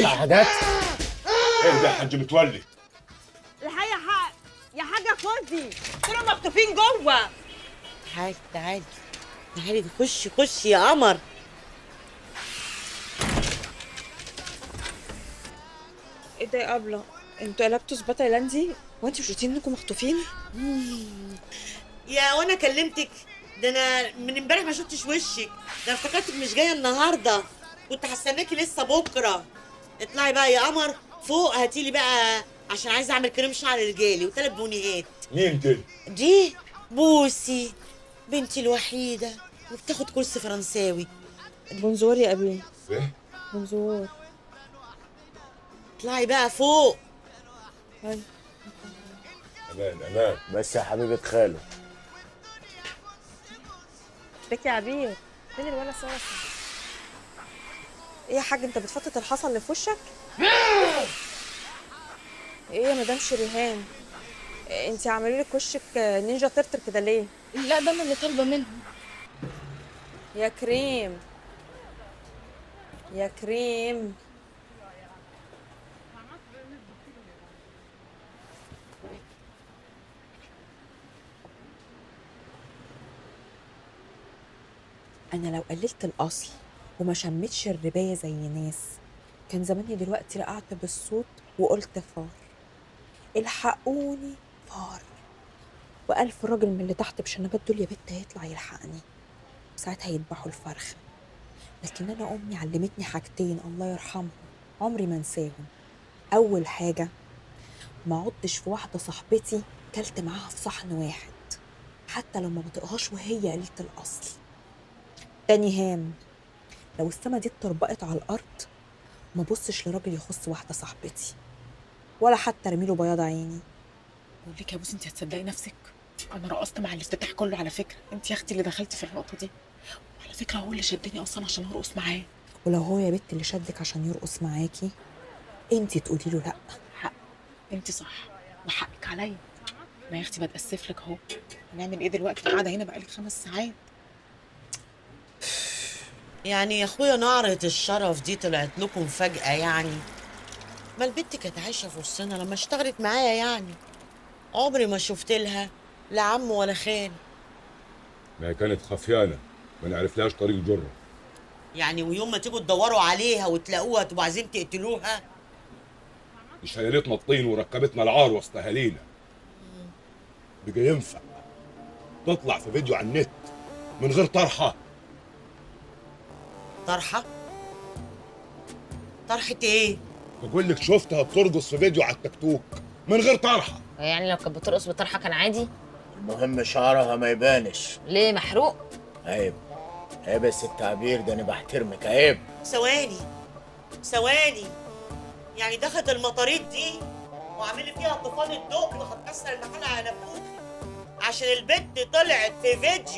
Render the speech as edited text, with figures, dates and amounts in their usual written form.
حاجات. ايه ده يا حاج متولي؟ الحقيقة حق يا حاجة خدي كانوا مكتوفين جوه. تعالي تعالي تعالي، خشي خشي يا قمر. ايه ده يا أبلة؟ انتوا قلبتوا سبا تايلاندي؟ وانتي مش قلتي انكم مخطوفين؟ يا وانا كلمتك ده، انا من امبارح ما شفتش وشك، ده انا افتكرتك مش جايه النهارده، كنت هستناكي لسه بكره. اطلعي بقى يا قمر فوق، هاتيلي بقى عشان عايزه اعمل كريم شعر رجالي و3 بونيهات. مين دي؟ دي بوسي بنتي الوحيده، وبتاخد كورس فرنساوي. بونزور يا أبي. ايه؟ بونزور. اطلعي بقى فوق. هاي. امان امان. بس يا حبيبة خاله. ازيك يا عبير؟ فين الولا صاصة؟ ايه يا حاج انت بتفطط الحصى اللي في وشك؟ ايه يا مدام شريهان؟ انت عامله لك وشك نينجا ترتر كده ليه؟ لا ده انا اللي طالبه منهم. يا كريم يا كريم. انا لو قللت الاصل وما شمتش الربايه زي ناس كان زماني دلوقتي رقعت بالصوت وقلت فار، الحقوني فار، والف راجل من اللي تحت بشنبات دول يا بت هيطلع يلحقني، ساعتها يذبحوا الفرخه. لكن انا امي علمتني حاجتين الله يرحمهم عمري ما انساهم. اول حاجه ما عدتش في واحده صاحبتي كلت معاها في صحن واحد حتى لو ما بطيقهاش وهي قليله الاصل. تاني هام، لو السما دي اتطربقت على الارض ما بصش لراجل يخص واحده صاحبتي ولا حتى رميله بياض عيني. بقول لك يا بوسي انت هتصدقي نفسك؟ انا رقصت مع الافتتاح كله على فكره، انت يا اختي اللي دخلتي في النقطه دي. وعلى فكره هو اللي شدني اصلا عشان ارقص معاه. ولو هو يا بت اللي شدك عشان يرقص معاكي انتي تقولي له لا. حق، انت صح وحقك عليا. ما يا اختي بتاسف لك اهو. هنعمل ايه دلوقتي؟ قاعده هنا بقالك 5 ساعات. يعني يا اخويا نعرة الشرف دي طلعت لكم فجأة يعني؟ ما البت كانت عايشة في وسطنا لما اشتغلت معايا يعني، عمري ما شفت لها لا عم ولا خال. ما هي كانت خفيانه، ما نعرفلهاش طريق جره. يعني ويوم ما تيجوا تدوروا عليها وتلاقوها تبقوا عايزين تقتلوها؟ دي شيلتنا الطين وركبتنا العار وسط اهالينا. بقى ينفع تطلع في فيديو على النت من غير طرحه؟ طرحة؟ طرحة ايه؟ بقول لك شفتها بترقص في فيديو على التيك توك من غير طرحه. يعني لو كانت بترقص بطرحه كان عادي؟ المهم شعرها ما يبانش. ليه محروق؟ عيب. عيب بس التعبير ده، انا بحترمك. عيب. ثواني ثواني، يعني دخلت المطاريد دي وعامل فيها طوفان الدقن وهتكسر المحل على نافوخي عشان البت طلعت في فيديو